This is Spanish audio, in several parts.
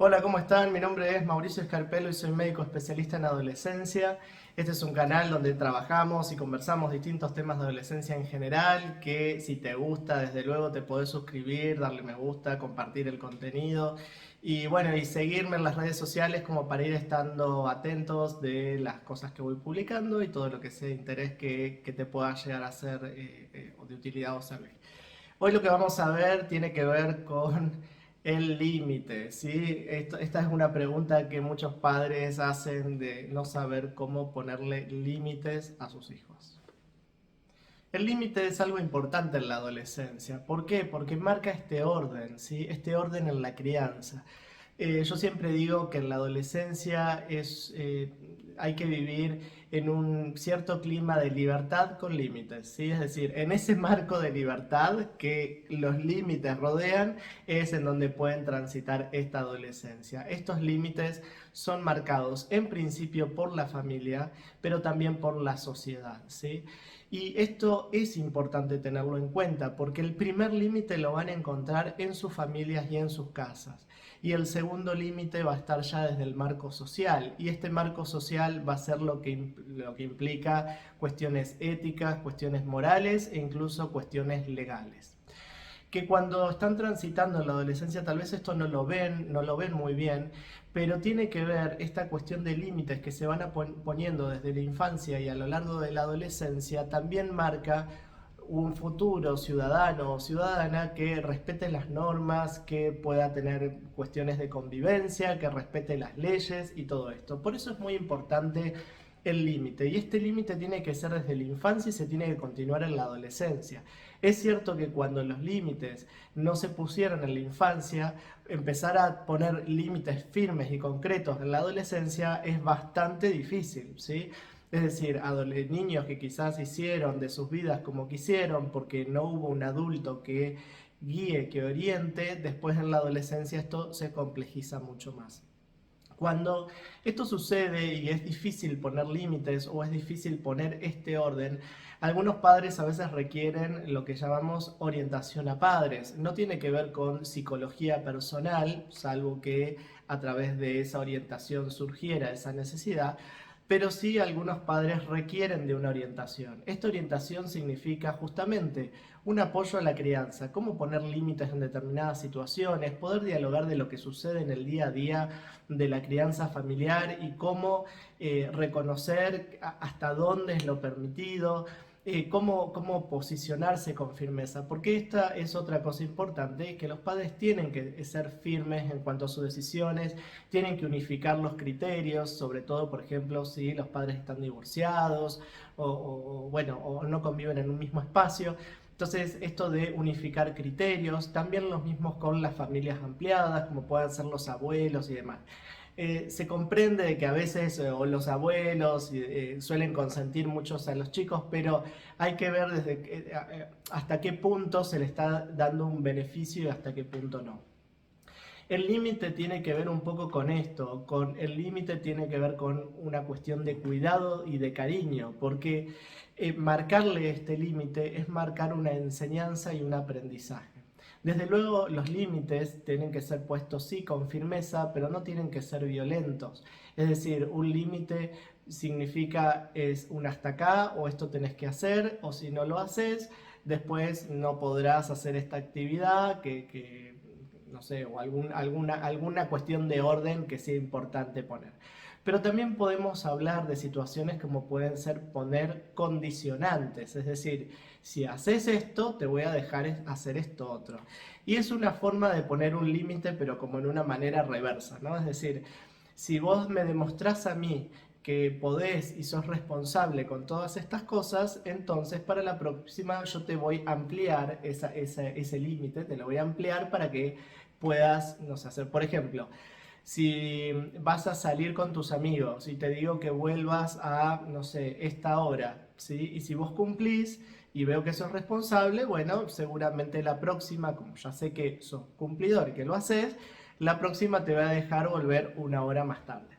Hola, ¿cómo están? Mi nombre es Mauricio Escarpelo y soy médico especialista en adolescencia. Este es un canal donde trabajamos y conversamos distintos temas de adolescencia en general, que si te gusta, desde luego te podés suscribir, darle me gusta, compartir el contenido y bueno, y seguirme en las redes sociales como para ir estando atentos de las cosas que voy publicando y todo lo que sea de interés que te pueda llegar a ser de utilidad o servir. Hoy lo que vamos a ver tiene que ver con el límite, ¿sí? Esta es una pregunta que muchos padres hacen de no saber cómo ponerle límites a sus hijos. El límite es algo importante en la adolescencia. ¿Por qué? Porque marca este orden, ¿sí? Este orden en la crianza. Yo siempre digo que en la adolescencia hay que vivir en un cierto clima de libertad con límites, ¿sí? Es decir, en ese marco de libertad que los límites rodean es en donde pueden transitar esta adolescencia. Estos límites son marcados en principio por la familia, pero también por la sociedad, ¿sí? Y esto es importante tenerlo en cuenta porque el primer límite lo van a encontrar en sus familias y en sus casas. Y el segundo límite va a estar ya desde el marco social. Y este marco social va a ser lo que implica cuestiones éticas, cuestiones morales e incluso cuestiones legales. Que cuando están transitando en la adolescencia tal vez esto no lo ven muy bien, pero tiene que ver esta cuestión de límites que se van poniendo desde la infancia y a lo largo de la adolescencia, también marca un futuro ciudadano o ciudadana que respete las normas, que pueda tener cuestiones de convivencia, que respete las leyes y todo esto. Por eso es muy importante el límite, y este límite tiene que ser desde la infancia y se tiene que continuar en la adolescencia. Es cierto que cuando los límites no se pusieron en la infancia, empezar a poner límites firmes y concretos en la adolescencia es bastante difícil, ¿sí? Es decir, niños que quizás hicieron de sus vidas como quisieron porque no hubo un adulto que guíe, que oriente, después en la adolescencia esto se complejiza mucho más. Cuando esto sucede y es difícil poner límites o es difícil poner este orden, algunos padres a veces requieren lo que llamamos orientación a padres. No tiene que ver con psicología personal, salvo que a través de esa orientación surgiera esa necesidad, pero sí algunos padres requieren de una orientación. Esta orientación significa justamente un apoyo a la crianza, cómo poner límites en determinadas situaciones, poder dialogar de lo que sucede en el día a día de la crianza familiar y cómo reconocer hasta dónde es lo permitido, cómo posicionarse con firmeza, porque esta es otra cosa importante, que los padres tienen que ser firmes en cuanto a sus decisiones, tienen que unificar los criterios, sobre todo, por ejemplo, si los padres están divorciados bueno, o no conviven en un mismo espacio. Entonces, esto de unificar criterios, también los mismos con las familias ampliadas, como puedan ser los abuelos y demás. Se comprende que a veces los abuelos suelen consentir muchos a los chicos, pero hay que ver hasta qué punto se le está dando un beneficio y hasta qué punto no. El límite tiene que ver un poco con esto, el límite tiene que ver con una cuestión de cuidado y de cariño, porque marcarle este límite es marcar una enseñanza y un aprendizaje. Desde luego los límites tienen que ser puestos sí con firmeza, pero no tienen que ser violentos. Es decir, un límite significa es un hasta acá o esto tenés que hacer o si no lo haces, después no podrás hacer esta actividad que no sé, o alguna cuestión de orden que sea importante poner. Pero también podemos hablar de situaciones como pueden ser poner condicionantes, es decir, si haces esto, te voy a dejar hacer esto otro. Y es una forma de poner un límite, pero como en una manera reversa, ¿no? Es decir, si vos me demostrás a mí que podés y sos responsable con todas estas cosas, entonces para la próxima yo te voy a ampliar ese límite, te lo voy a ampliar para que puedas, no sé, hacer, por ejemplo, si vas a salir con tus amigos y te digo que vuelvas a, no sé, esta hora, ¿sí? Y si vos cumplís y veo que sos responsable, bueno, seguramente la próxima, como ya sé que sos cumplidor y que lo haces, la próxima te voy a dejar volver una hora más tarde,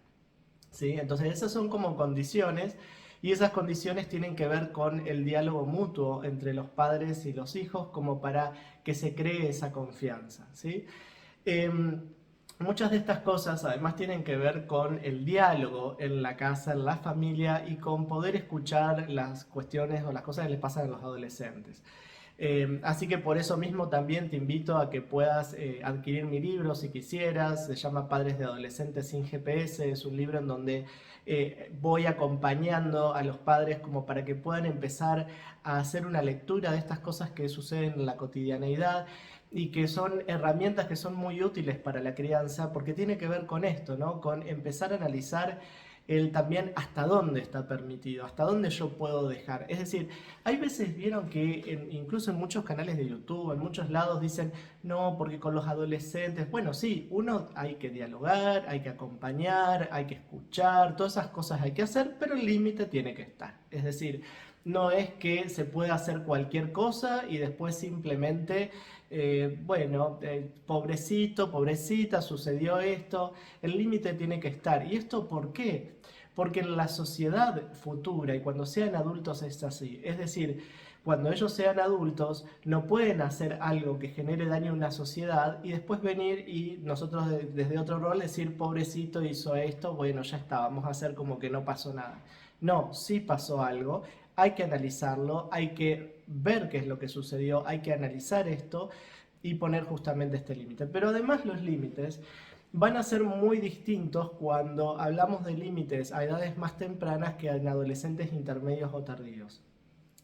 ¿sí? Entonces esas son como condiciones y esas condiciones tienen que ver con el diálogo mutuo entre los padres y los hijos como para que se cree esa confianza, ¿sí? Eh, Muchas de estas cosas además tienen que ver con el diálogo en la casa, en la familia y con poder escuchar las cuestiones o las cosas que les pasan a los adolescentes. Así que por eso mismo también te invito a que puedas adquirir mi libro si quisieras. Se llama Padres de Adolescentes sin GPS. Es un libro en donde voy acompañando a los padres como para que puedan empezar a hacer una lectura de estas cosas que suceden en la cotidianeidad y que son herramientas que son muy útiles para la crianza porque tiene que ver con esto, ¿no? Con empezar a analizar el también hasta dónde está permitido, hasta dónde yo puedo dejar. Es decir, hay veces vieron que incluso en muchos canales de YouTube, en muchos lados dicen, no, porque con los adolescentes, bueno, sí, uno hay que dialogar, hay que acompañar, hay que escuchar, todas esas cosas hay que hacer, pero el límite tiene que estar. Es decir, no es que se pueda hacer cualquier cosa y después simplemente, bueno, pobrecito, pobrecita, sucedió esto. El límite tiene que estar. ¿Y esto por qué? Porque en la sociedad futura y cuando sean adultos es así. Es decir, cuando ellos sean adultos no pueden hacer algo que genere daño a una sociedad y después venir y nosotros desde otro rol decir, pobrecito hizo esto, bueno, ya está, vamos a hacer como que no pasó nada. No, sí pasó algo, hay que analizarlo, hay que ver qué es lo que sucedió, hay que analizar esto y poner justamente este límite. Pero además los límites van a ser muy distintos cuando hablamos de límites a edades más tempranas que en adolescentes intermedios o tardíos.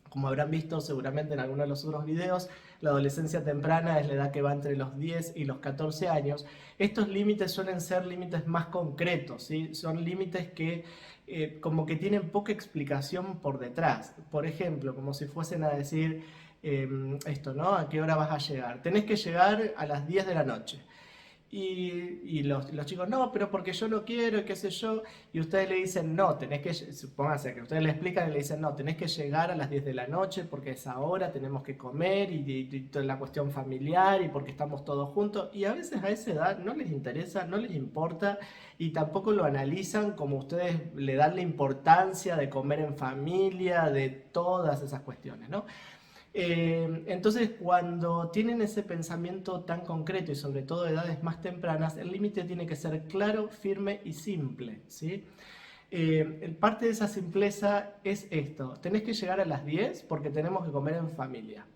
Como habrán visto seguramente en alguno de los otros videos, la adolescencia temprana es la edad que va entre los 10 y los 14 años. Estos límites suelen ser límites más concretos, ¿sí? Son límites que como que tienen poca explicación por detrás. Por ejemplo, como si fuesen a decir esto, ¿no? ¿A qué hora vas a llegar? Tenés que llegar a las 10 de la noche. Y los chicos, no, pero porque yo no quiero, qué sé yo. Y ustedes le dicen, no, tenés que, supónganse que ustedes le explican y le dicen, no, tenés que llegar a las 10 de la noche porque es ahora, tenemos que comer y toda la cuestión familiar y porque estamos todos juntos. Y a veces a esa edad no les interesa, no les importa y tampoco lo analizan como ustedes le dan la importancia de comer en familia, de todas esas cuestiones, ¿no? Entonces, cuando tienen ese pensamiento tan concreto y sobre todo de edades más tempranas, el límite tiene que ser claro, firme y simple, ¿sí? Parte de esa simpleza es esto, tenés que llegar a las 10 porque tenemos que comer en familia.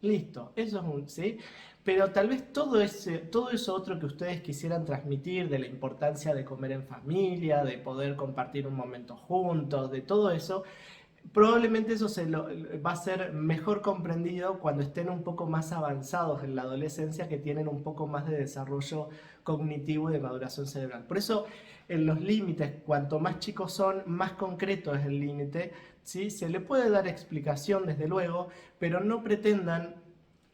Listo, eso es un, ¿sí? Pero tal vez todo eso otro que ustedes quisieran transmitir de la importancia de comer en familia, de poder compartir un momento juntos, de todo eso, probablemente eso va a ser mejor comprendido cuando estén un poco más avanzados en la adolescencia, que tienen un poco más de desarrollo cognitivo y de maduración cerebral. Por eso, en los límites, cuanto más chicos son, más concreto es el límite, ¿sí? Se le puede dar explicación, desde luego, pero no pretendan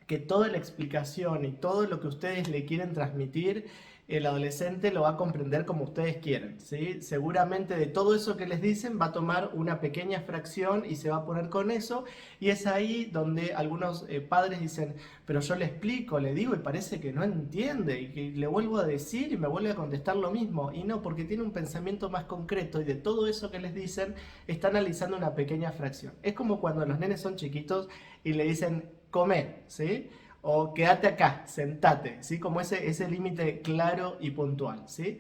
que toda la explicación y todo lo que ustedes le quieren transmitir, el adolescente lo va a comprender como ustedes quieren, ¿sí? Seguramente de todo eso que les dicen va a tomar una pequeña fracción y se va a poner con eso, y es ahí donde algunos padres dicen, pero yo le explico, le digo y parece que no entiende, y que le vuelvo a decir y me vuelve a contestar lo mismo, y no, porque tiene un pensamiento más concreto y de todo eso que les dicen está analizando una pequeña fracción. Es como cuando los nenes son chiquitos y le dicen, come, ¿sí? O quédate acá, sentate, ¿sí? Como ese límite claro y puntual, ¿sí?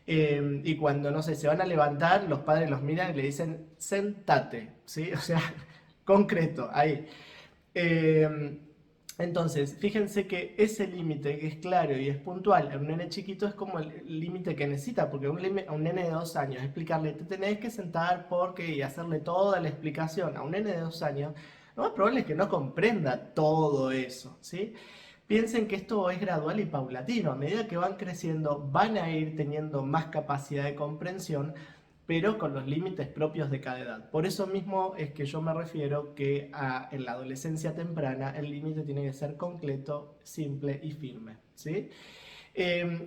Y cuando, no sé, se van a levantar, los padres los miran y le dicen, sentate, ¿sí? O sea, concreto, ahí. Eh, entonces, fíjense que ese límite que es claro y es puntual en un nene chiquito es como el límite que necesita, porque a un nene de 2 años explicarle, te tenés que sentar porque y hacerle toda la explicación a un nene de 2 años, lo más probable es que no comprenda todo eso, ¿sí? Piensen que esto es gradual y paulatino. A medida que van creciendo, van a ir teniendo más capacidad de comprensión, pero con los límites propios de cada edad. Por eso mismo es que yo me refiero que en la adolescencia temprana el límite tiene que ser concreto, simple y firme, ¿sí?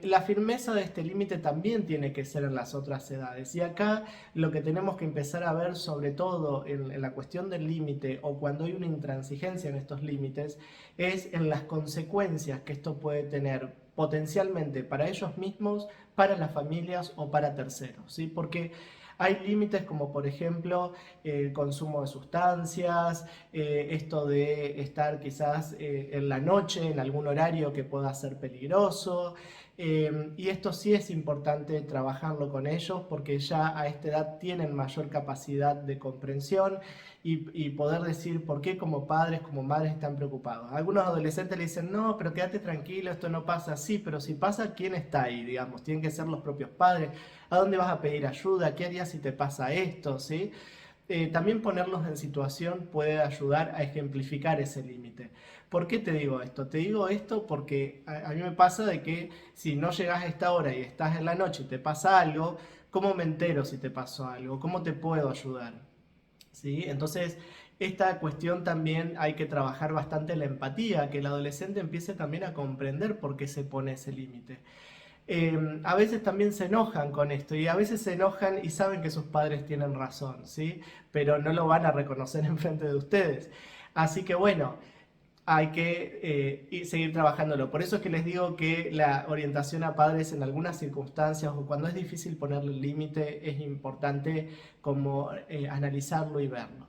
La firmeza de este límite también tiene que ser en las otras edades. Y acá lo que tenemos que empezar a ver, sobre todo en la cuestión del límite o cuando hay una intransigencia en estos límites, es en las consecuencias que esto puede tener potencialmente para ellos mismos, para las familias o para terceros, ¿sí? Porque hay límites como por ejemplo el consumo de sustancias, esto de estar quizás en la noche en algún horario que pueda ser peligroso, Y esto sí es importante trabajarlo con ellos porque ya a esta edad tienen mayor capacidad de comprensión y poder decir por qué como padres, como madres están preocupados. Algunos adolescentes le dicen, no, pero quédate tranquilo, esto no pasa así, pero si pasa, ¿quién está ahí? Digamos, tienen que ser los propios padres. ¿A dónde vas a pedir ayuda? ¿Qué harías si te pasa esto? ¿Sí? También ponerlos en situación puede ayudar a ejemplificar ese límite. ¿Por qué te digo esto? Te digo esto porque a mí me pasa de que si no llegas a esta hora y estás en la noche y te pasa algo, ¿cómo me entero si te pasó algo? ¿Cómo te puedo ayudar? ¿Sí? Entonces, esta cuestión también hay que trabajar bastante la empatía, que el adolescente empiece también a comprender por qué se pone ese límite. A veces también se enojan con esto y a veces se enojan y saben que sus padres tienen razón, ¿sí? Pero no lo van a reconocer en frente de ustedes. Así que bueno, hay que seguir trabajándolo. Por eso es que les digo que la orientación a padres en algunas circunstancias o cuando es difícil ponerle límite es importante como analizarlo y verlo.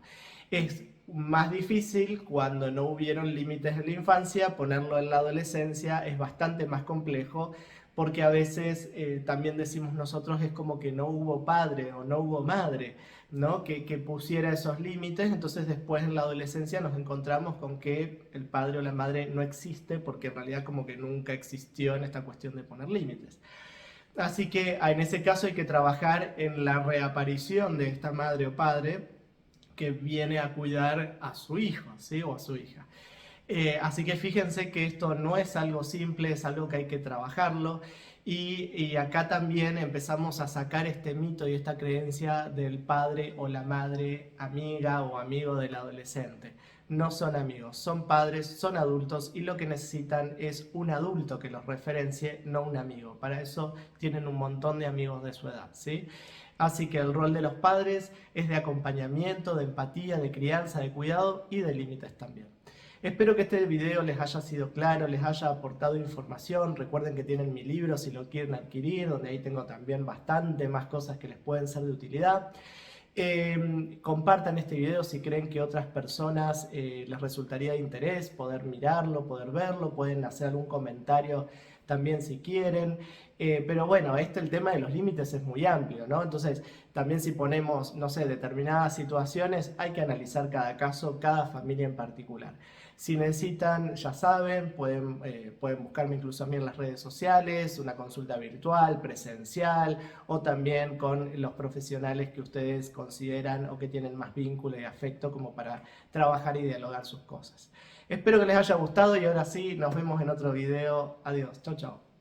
Es más difícil cuando no hubieron límites en la infancia, ponerlo en la adolescencia es bastante más complejo porque a veces también decimos nosotros es como que no hubo padre o no hubo madre, ¿no? Que pusiera esos límites, entonces después en la adolescencia nos encontramos con que el padre o la madre no existe porque en realidad como que nunca existió en esta cuestión de poner límites. Así que en ese caso hay que trabajar en la reaparición de esta madre o padre que viene a cuidar a su hijo, ¿sí? O a su hija. Así que fíjense que esto no es algo simple, es algo que hay que trabajarlo. Y acá también empezamos a sacar este mito y esta creencia del padre o la madre amiga o amigo del adolescente. No son amigos, son padres, son adultos y lo que necesitan es un adulto que los referencie, no un amigo. Para eso tienen un montón de amigos de su edad, ¿sí? Así que el rol de los padres es de acompañamiento, de empatía, de crianza, de cuidado y de límites también. Espero que este video les haya sido claro, les haya aportado información. Recuerden que tienen mi libro si lo quieren adquirir, donde ahí tengo también bastante más cosas que les pueden ser de utilidad. Compartan este video si creen que otras personas les resultaría de interés poder mirarlo, poder verlo, pueden hacer algún comentario también si quieren. Pero bueno, el tema de los límites es muy amplio, ¿no? Entonces, también si ponemos, no sé, determinadas situaciones, hay que analizar cada caso, cada familia en particular. Si necesitan, ya saben, pueden buscarme incluso a mí en las redes sociales, una consulta virtual, presencial o también con los profesionales que ustedes consideran o que tienen más vínculo y afecto como para trabajar y dialogar sus cosas. Espero que les haya gustado y ahora sí, nos vemos en otro video. Adiós, chau chau.